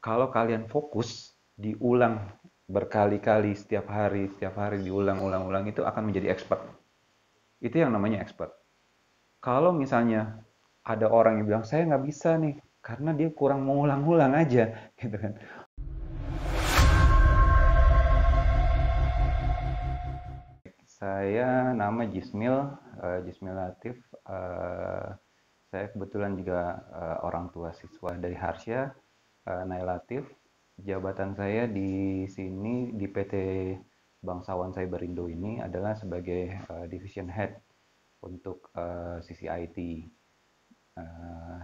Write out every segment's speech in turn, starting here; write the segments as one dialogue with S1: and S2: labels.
S1: Kalau kalian fokus, diulang berkali-kali setiap hari diulang-ulang-ulang itu akan menjadi expert. Itu yang namanya expert. Kalau misalnya ada orang yang bilang saya nggak bisa nih karena dia kurang mengulang-ulang aja, gitu kan. Saya nama Jismil, Jismil Latif. eh, saya kebetulan juga orang tua siswa dari Harsha, Nail Latif. Jabatan saya di sini di PT Bangsawan Cyberindo ini adalah sebagai division head untuk sisi IT. Eh,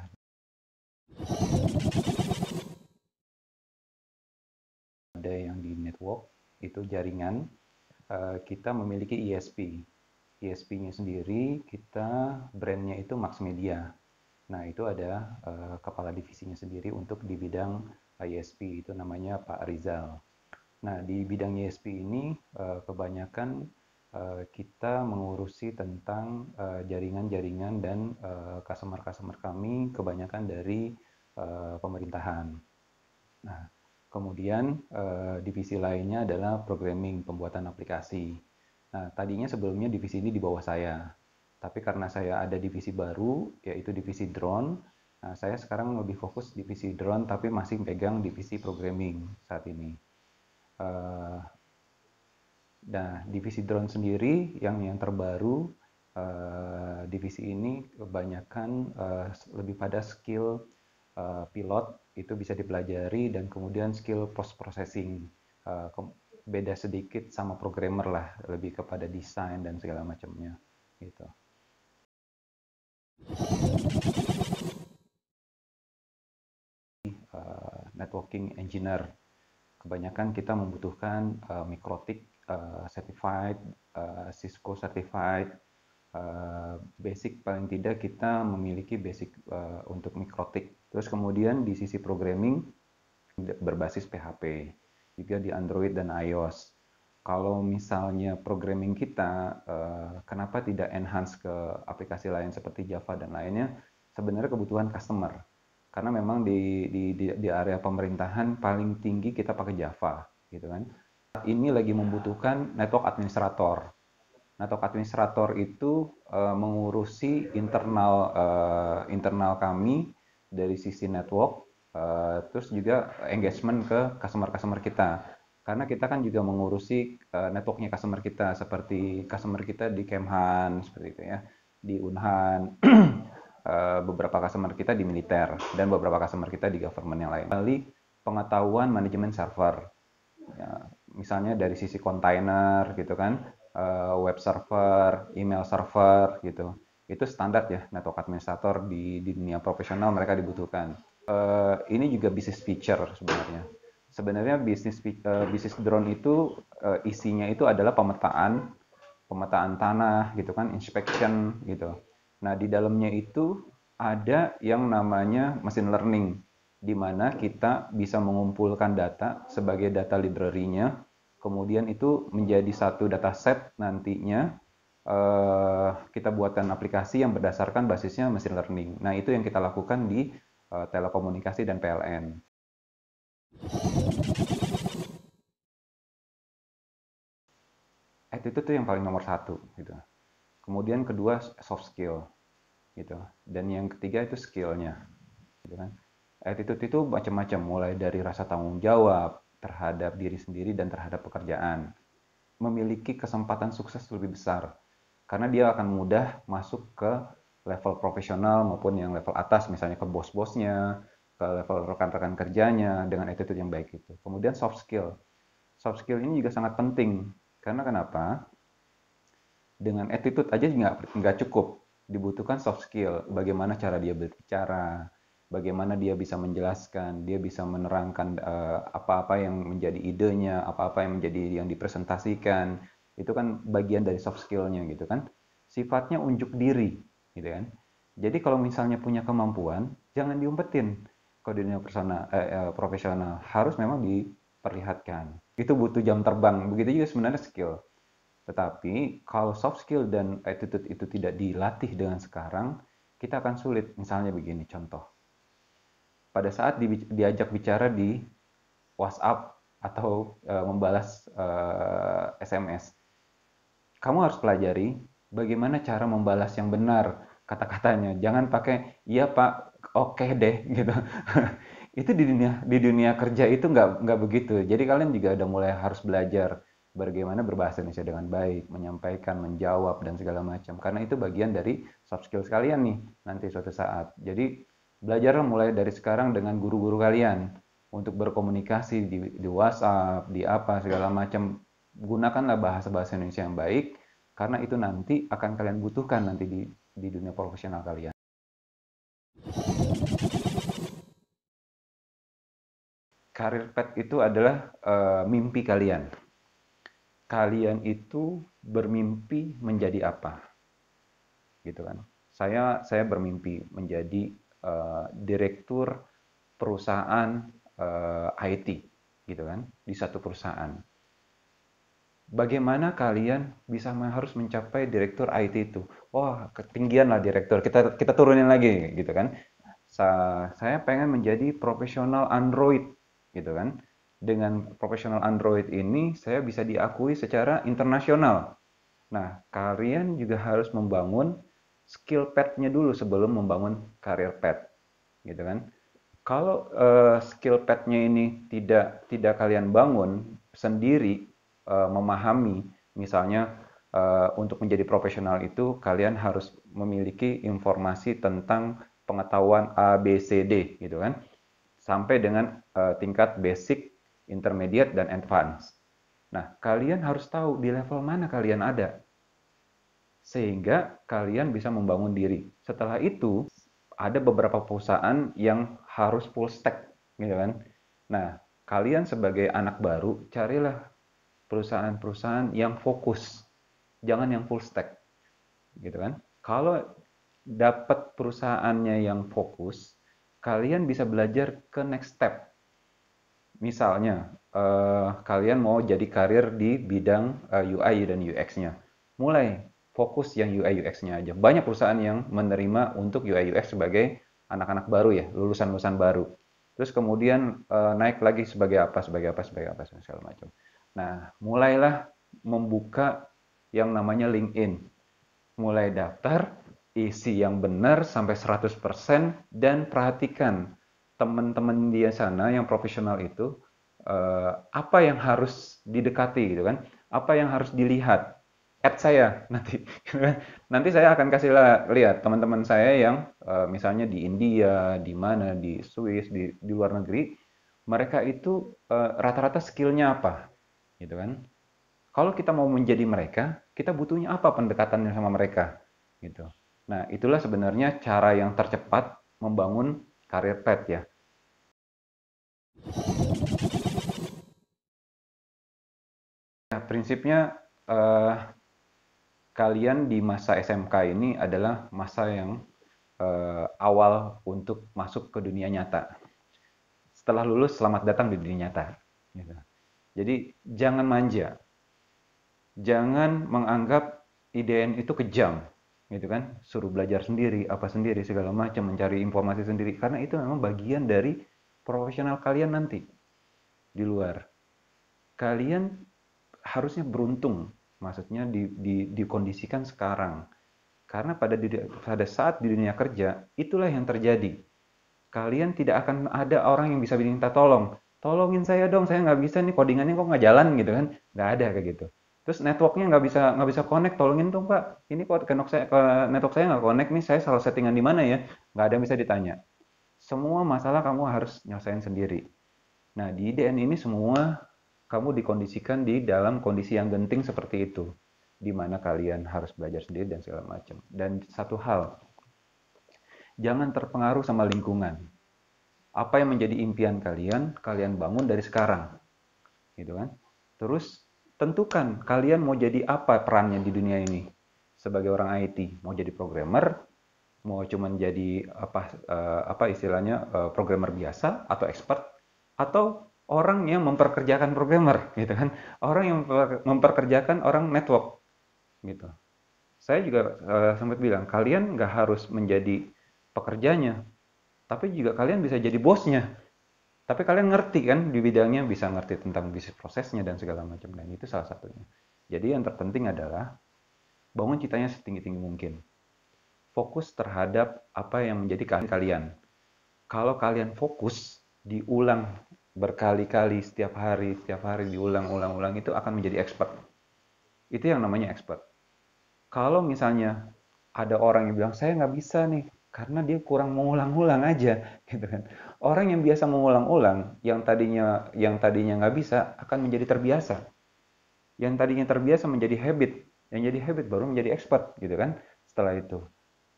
S1: ada yang di network, itu jaringan. Kita memiliki ISP. ISP-nya sendiri, kita brandnya itu Max Media. Nah, itu ada kepala divisinya sendiri untuk di bidang ISP, itu namanya Pak Rizal. Nah, di bidang ISP ini kebanyakan kita mengurusi tentang jaringan-jaringan dan customer-customer kami kebanyakan dari pemerintahan. Nah, kemudian divisi lainnya adalah programming, pembuatan aplikasi. Nah, tadinya sebelumnya divisi ini di bawah saya. Tapi karena saya ada divisi baru, yaitu divisi drone, nah saya sekarang lebih fokus divisi drone, tapi masih pegang divisi programming saat ini. Eh, Nah, divisi drone sendiri yang terbaru, divisi ini kebanyakan lebih pada skill pilot itu bisa dipelajari dan kemudian skill post processing. Eh, Beda sedikit sama programmer lah, lebih kepada desain dan segala macamnya gitu. Networking engineer. Kebanyakan kita membutuhkan Mikrotik certified, Cisco certified, basic paling tidak kita memiliki basic untuk Mikrotik. Terus kemudian di sisi programming berbasis PHP, juga di Android dan iOS. Kalau misalnya programming kita, kenapa tidak enhance ke aplikasi lain seperti Java dan lainnya? Sebenarnya kebutuhan customer. Karena memang di area pemerintahan paling tinggi kita pakai Java, gitu kan. Ini lagi membutuhkan network administrator. Network administrator itu mengurusi internal kami dari sisi network, terus juga engagement ke customer-customer kita. Karena kita kan juga mengurusi networknya customer kita, seperti customer kita di Kemhan, seperti itu ya, di Unhan, beberapa customer kita di militer, dan beberapa customer kita di government yang lain. Kali pengetahuan manajemen server, ya, misalnya dari sisi kontainer gitu kan, web server, email server gitu. Itu standar ya, network administrator di dunia profesional mereka dibutuhkan. Ini juga bisnis feature sebenarnya. Sebenarnya bisnis drone itu isinya itu adalah pemetaan tanah gitu kan, inspection gitu. Nah, di dalamnya itu ada yang namanya machine learning, di mana kita bisa mengumpulkan data sebagai data library-nya, kemudian itu menjadi satu dataset nantinya kita buatkan aplikasi yang berdasarkan basisnya machine learning. Nah, itu yang kita lakukan di telekomunikasi dan PLN. Attitude itu yang paling nomor satu gitu. Kemudian kedua soft skill gitu. Dan yang ketiga itu skillnya gitu kan. Attitude itu macam-macam, mulai dari rasa tanggung jawab terhadap diri sendiri dan terhadap pekerjaan. Memiliki kesempatan sukses lebih besar karena dia akan mudah masuk ke level profesional maupun yang level atas, misalnya ke bos-bosnya, ke level rekan-rekan kerjanya dengan attitude yang baik itu. Kemudian soft skill. Soft skill ini juga sangat penting karena kenapa? Dengan attitude aja nggak cukup, dibutuhkan soft skill. Bagaimana cara dia berbicara, bagaimana dia bisa menjelaskan, dia bisa menerangkan apa-apa yang menjadi idenya, apa-apa yang menjadi yang dipresentasikan. Itu kan bagian dari soft skillnya gitu kan. Sifatnya unjuk diri gitu kan. Jadi kalau misalnya punya kemampuan, jangan diumpetin. Kalau di dunia profesional harus memang diperlihatkan. Itu butuh jam terbang. Begitu juga sebenarnya skill. Tetapi kalau soft skill dan attitude itu tidak dilatih dengan sekarang, kita akan sulit. Misalnya begini contoh. Pada saat diajak bicara di WhatsApp atau membalas SMS. Kamu harus pelajari bagaimana cara membalas yang benar kata-katanya. Jangan pakai iya Pak, oke deh gitu. Itu di dunia kerja itu nggak begitu. Jadi kalian juga udah mulai harus belajar bagaimana berbahasa Indonesia dengan baik, menyampaikan, menjawab dan segala macam. Karena itu bagian dari soft skills kalian nih nanti suatu saat. Jadi belajarlah mulai dari sekarang dengan guru-guru kalian untuk berkomunikasi di WhatsApp, di apa segala macam. Gunakanlah bahasa-bahasa Indonesia yang baik karena itu nanti akan kalian butuhkan nanti di dunia profesional kalian. Karir path itu adalah mimpi kalian. Kalian itu bermimpi menjadi apa? Gitu kan. Saya bermimpi menjadi direktur perusahaan IT gitu kan, di satu perusahaan. Bagaimana kalian bisa harus mencapai direktur IT itu? Wah, ketinggian lah direktur. Kita turunin lagi gitu kan. Saya pengen menjadi profesional Android gitu kan. Dengan profesional Android ini saya bisa diakui secara internasional. Nah, kalian juga harus membangun skill pad-nya dulu sebelum membangun career pad gitu kan. Kalau skill pad-nya ini tidak kalian bangun sendiri, memahami, misalnya untuk menjadi profesional itu kalian harus memiliki informasi tentang pengetahuan A, B, C, D, gitu kan, sampai dengan tingkat basic, intermediate, dan advance. Nah, kalian harus tahu di level mana kalian ada, sehingga kalian bisa membangun diri. Setelah itu, ada beberapa perusahaan yang harus full stack, gitu kan. Nah, kalian sebagai anak baru, carilah perusahaan-perusahaan yang fokus, jangan yang full stack, gitu kan. Kalau dapat perusahaannya yang fokus, kalian bisa belajar ke next step. Misalnya, kalian mau jadi karir di bidang UI dan UX-nya. Mulai fokus yang UI UX-nya aja. Banyak perusahaan yang menerima untuk UI UX sebagai anak-anak baru ya, lulusan-lulusan baru. Terus kemudian naik lagi sebagai apa, sebagai apa, sebagai apa, segala macam. Nah, mulailah membuka yang namanya LinkedIn. Mulai daftar, isi yang benar sampai 100% dan perhatikan teman-teman di sana yang profesional itu apa yang harus didekati gitu kan, apa yang harus dilihat. Add saya nanti nanti saya akan kasih lihat teman-teman saya yang misalnya di India, di mana, di Swiss, di luar negeri, mereka itu rata-rata skillnya apa gitu kan. Kalau kita mau menjadi mereka, kita butuhnya apa pendekatannya sama mereka gitu. Nah, itulah sebenarnya cara yang tercepat membangun karir path ya. Nah, prinsipnya eh, kalian di masa SMK ini adalah masa yang awal untuk masuk ke dunia nyata. Setelah lulus, selamat datang di dunia nyata. Gitu. Jadi jangan manja, jangan menganggap IDN itu kejam, gitu kan? Suruh belajar sendiri, apa sendiri, segala macam, mencari informasi sendiri, karena itu memang bagian dari profesional kalian nanti di luar. Kalian harusnya beruntung, maksudnya dikondisikan sekarang. Karena pada saat di dunia kerja, itulah yang terjadi. Kalian tidak akan ada orang yang bisa minta tolong. Tolongin saya dong, saya nggak bisa nih codingannya kok nggak jalan gitu kan. Nggak ada kayak gitu. Terus networknya nggak bisa connect, tolongin dong Pak. Ini kok ke network saya nggak connect nih, saya salah settingan di mana ya? Nggak ada yang bisa ditanya. Semua masalah kamu harus nyelesain sendiri. Nah, di IDN ini semua kamu dikondisikan di dalam kondisi yang genting seperti itu, di mana kalian harus belajar sendiri dan segala macam. Dan satu hal, jangan terpengaruh sama lingkungan. Apa yang menjadi impian kalian, kalian bangun dari sekarang, gitu kan? Terus tentukan kalian mau jadi apa perannya di dunia ini. Sebagai orang IT, mau jadi programmer, mau cuman jadi apa istilahnya programmer biasa atau expert, atau orang yang memperkerjakan programmer gitu kan, orang yang memperkerjakan orang network gitu. Saya juga sempat bilang kalian nggak harus menjadi pekerjanya, tapi juga kalian bisa jadi bosnya Tapi kalian ngerti kan di bidangnya, bisa ngerti tentang bisnis prosesnya dan segala macam. Dan itu salah satunya. Jadi yang terpenting adalah bangun citanya setinggi-tinggi mungkin. Fokus terhadap apa yang menjadi keahlian kalian. Kalau kalian fokus, diulang berkali-kali setiap hari diulang-ulang-ulang, itu akan menjadi expert. Itu yang namanya expert. Kalau misalnya ada orang yang bilang, saya nggak bisa nih, karena dia kurang mengulang-ulang aja, gitu kan. Orang yang biasa mengulang-ulang, yang tadinya nggak bisa, akan menjadi terbiasa. Yang tadinya terbiasa menjadi habit, yang jadi habit baru menjadi expert, gitu kan. Setelah itu,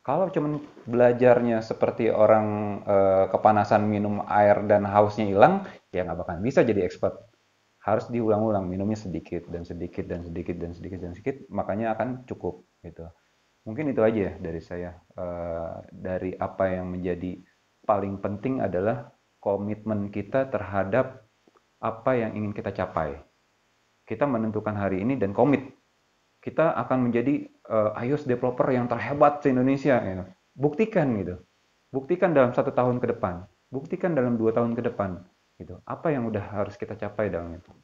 S1: kalau cuman belajarnya seperti orang kepanasan minum air dan hausnya hilang, ya nggak bakal bisa jadi expert. Harus diulang-ulang, minumnya sedikit dan sedikit dan sedikit dan sedikit dan sedikit, makanya akan cukup gitu. Mungkin itu aja ya dari saya. Dari apa yang menjadi paling penting adalah komitmen kita terhadap apa yang ingin kita capai. Kita menentukan hari ini dan komit. Kita akan menjadi iOS developer yang terhebat di Indonesia. Gitu. Buktikan gitu. Buktikan dalam 1 tahun ke depan. Buktikan dalam 2 tahun ke depan. Gitu. Apa yang udah harus kita capai dalam itu.